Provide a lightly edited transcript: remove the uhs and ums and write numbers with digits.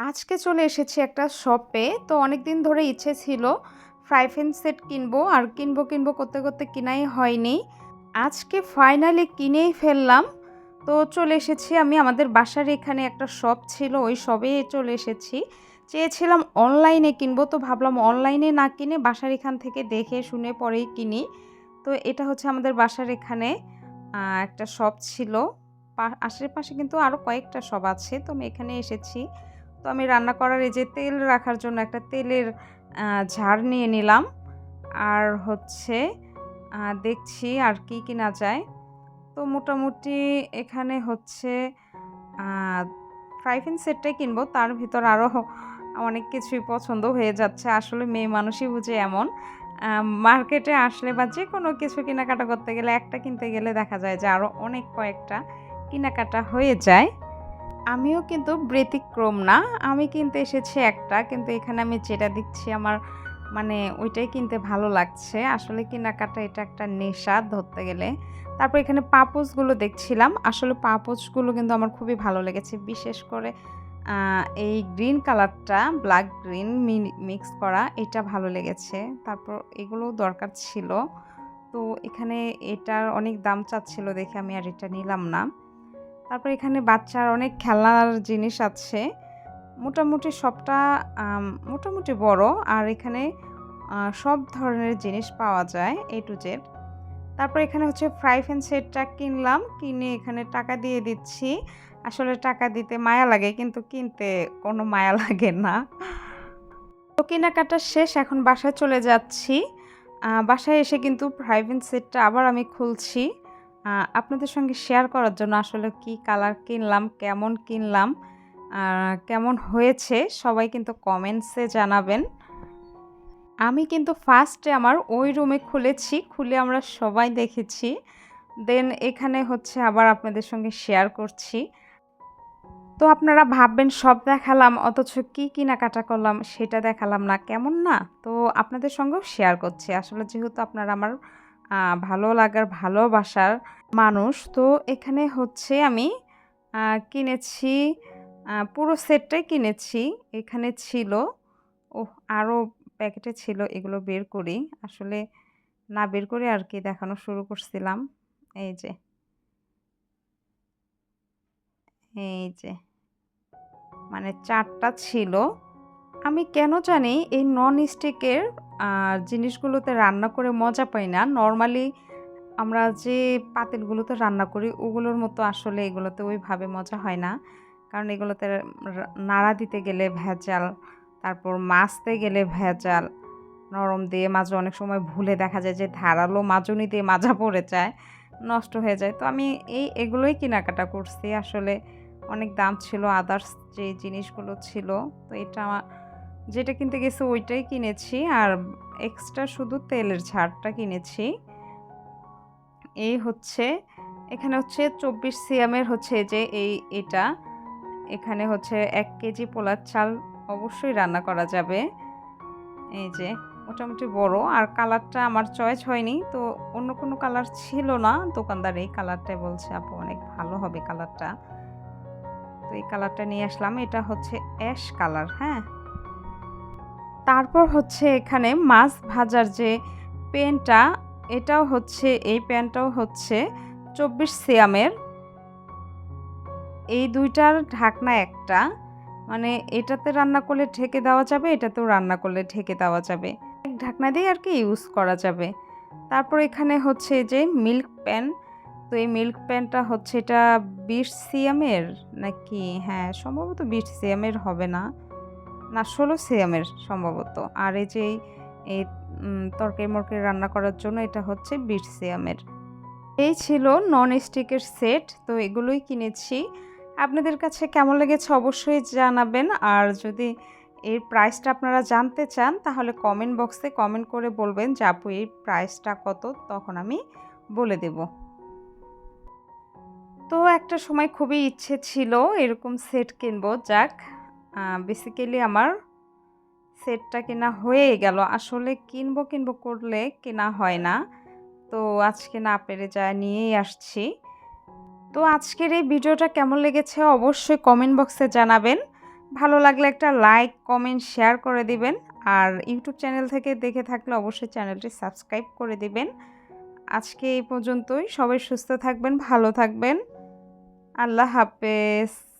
আজকে চলে এসেছি একটা শপে। তো অনেকদিন ধরে ইচ্ছে ছিল ফ্রাই প্যান সেট কিনবো, আর কিনবো করতে করতে কিনাই হয়নি। আজকে ফাইনালি কিনেই ফেললাম। তো চলে এসেছি আমি আমাদের বাসার এখানে একটা শপ ছিল, ওই শপে চলে এসেছি। চেয়েছিলাম অনলাইনে কিনবো, তো ভাবলাম অনলাইনে না কিনে বাসার এখান থেকে দেখে শুনে পরেই কিনি। তো এটা হচ্ছে আমাদের বাসার এখানে একটা শপ ছিল। আশেপাশে কিন্তু আরও কয়েকটা শপ আছে। তো আমি এখানে এসেছি। তো আমি রান্না করার এই যে তেল রাখার জন্য একটা তেলের ঝাড় নিয়ে নিলাম। আর হচ্ছে দেখছি আর কি কিনা যায়। তো মোটামুটি এখানে হচ্ছে ফ্রাই প্যান সেটটাই কিনবো। তার ভিতর আরও অনেক কিছুই পছন্দ হয়ে যাচ্ছে। আসলে মেয়ে মানুষই বুঝে এমন। মার্কেটে আসলে বা যেকোনো কিছু কেনাকাটা করতে গেলে একটা কিনতে গেলে দেখা যায় যে আরও অনেক কয়েকটা কেনাকাটা হয়ে যায়। আমিও কিন্তু ব্যতিক্রম না। আমি কিনতে এসেছি একটা, কিন্তু এখানে আমি যেটা দেখছি আমার মানে ওইটাই কিনতে ভালো লাগছে। আসলে কেনাকাটা এটা একটা নেশা ধরতে গেলে। তারপর এখানে পাপোশগুলো দেখছিলাম। আসলে পাপোশগুলো কিন্তু আমার খুবই ভালো লেগেছে। বিশেষ করে আ এই গ্রিন কালারটা ব্লাক গ্রিন মিক্স করা এটা ভালো লেগেছে। তারপর এগুলোও দরকার ছিল। তো এখানে এটার অনেক দাম চাচ্ছিল দেখে আমি আর এটা নিলাম না। তারপর এখানে বাচ্চার অনেক খেলনার জিনিস আছে। মোটামুটি সবটা মোটামুটি বড়। আর এখানে সব ধরনের জিনিস পাওয়া যায় A to Z। তারপর এখানে হচ্ছে ফ্রাই প্যান সেটটা কিনলাম। কিনে এখানে টাকা দিয়ে দিচ্ছি। আসলে টাকা দিতে মায়া লাগে, কিন্তু কিনতে কোনো মায়া লাগে না। তো কেনাকাটা শেষ, এখন বাসায় চলে যাচ্ছি। বাসায় এসে কিন্তু ফ্রাই প্যান সেটটা আবার আমি খুলছি। আপনাদের সঙ্গে শেয়ার করার জন্য আসলে কি কালার কিনলাম, কেমন কিনলাম, কেমন হয়েছে সবাই কিন্তু কমেন্টসে জানাবেন। আমি কিন্তু ফার্স্টে আমার ওই রুমে খুলেছি, খুলে আমরা সবাই দেখেছি। দেন এখানে হচ্ছে আবার আপনাদের সঙ্গে শেয়ার করছি। তো আপনারা ভাববেন সব দেখালাম অথচ কি কেনাকাটা করলাম সেটা দেখালাম না, কেমন না? তো আপনাদের সঙ্গেও শেয়ার করছি। আসলে যেহেতু আপনারা আমার ভালো লাগার ভালোবাসার মানুষ, তো এখানে হচ্ছে আমি কিনেছি, পুরো সেটটাই কিনেছি। এখানে ছিল আরও প্যাকেটে ছিল, এগুলো বের করি। আসলে না বের করে আর কি দেখানো শুরু করছিলাম। এই যে, এই যে মানে ৪ টা ছিল। আমি কেন জানি এই নন স্টিকের জিনিসগুলোতে রান্না করে মজা পাই না। নরমালি আমরা যে পাতিলগুলোতে রান্না করি ওগুলোর মতো আসলে এগুলোতে ওইভাবে মজা হয় না। কারণ এগুলোতে নাড়া দিতে গেলে ভেজাল, তারপর মাজতে গেলে ভেজাল, নরম দিয়ে মাজা অনেক সময় ভুলে দেখা যায় যে ধারালো মাজনি দিয়ে মাজা পড়ে যায়, নষ্ট হয়ে যায়। তো আমি এগুলোই কেনাকাটা করছি। আসলে অনেক দাম ছিল, আদার্স যে জিনিসগুলো ছিল। তো এটা যেটা কিনতে গেছি ওইটাই কিনেছি, আর এক্সট্রা শুধু তেলের ঝাড়টা কিনেছি। এই হচ্ছে এখানে হচ্ছে ২৪ সিএমের হচ্ছে যে এটা এখানে হচ্ছে ১ কেজি পোলার চাল অবশ্যই রান্না করা যাবে। এই যে মোটামুটি বড়, আর কালারটা আমার চয়েস হয়নি। তো অন্য কোনো কালার ছিল না, দোকানদার এই কালারটাই বলছে আপু অনেক ভালো হবে কালারটা। তো এই কালারটা নিয়ে আসলাম। এটা হচ্ছে অ্যাশ কালার, হ্যাঁ। তারপর হচ্ছে এখানে মাছ ভাজার যে প্যানটা, এটাও হচ্ছে এই প্যানটাও হচ্ছে ২৪ সিয়ামের। এই ২ টার ঢাকনা একটা। মানে এটাতে রান্না করলে ঢেকে দেওয়া যাবে, এটাতেও রান্না করলে ঢেকে দেওয়া যাবে। এক ঢাকনা দিয়ে আর কি ইউজ করা যাবে। তারপর এখানে হচ্ছে যে মিল্ক প্যান। তো এই মিল্ক প্যানটা হচ্ছে এটা ২০ সিএমের নাকি, হ্যাঁ সম্ভবত ২০ সিএমের হবে না। না ১৬ সিএমের সম্ভবত। আর এই যে এই তরকারি-মরকারি রান্না করার জন্য এটা হচ্ছে ২০ সিএমের। এই ছিল নন স্টিকের সেট। তো এগুলোই কিনেছি। আপনাদের কাছে কেমন লেগেছে অবশ্যই জানাবেন। আর যদি এর প্রাইসটা আপনারা জানতে চান তাহলে কমেন্ট বক্সে কমেন্ট করে বলবেন যে আপু এই প্রাইসটা কত, তখন আমি বলে দেব। তো একটা সময় খুবই ইচ্ছে ছিল এরকম সেট কিনবো। যাক, বেসিক্যালি আমার সেটটা কেনা হয়েই গেল। আসলে কিনবো করলে কেনা হয় না। তো আজকে না পেরে নিয়েই আসছি। তো আজকের এই ভিডিওটা কেমন লেগেছে অবশ্যই কমেন্ট বক্সে জানাবেন। ভালো লাগলে একটা লাইক, কমেন্ট, শেয়ার করে দিবেন। আর ইউটিউব চ্যানেল থেকে দেখে থাকলে অবশ্যই চ্যানেলটি সাবস্ক্রাইব করে দিবেন। আজকে এই পর্যন্তই। সবাই সুস্থ থাকবেন, ভালো থাকবেন। আল্লাহ হাফেজ।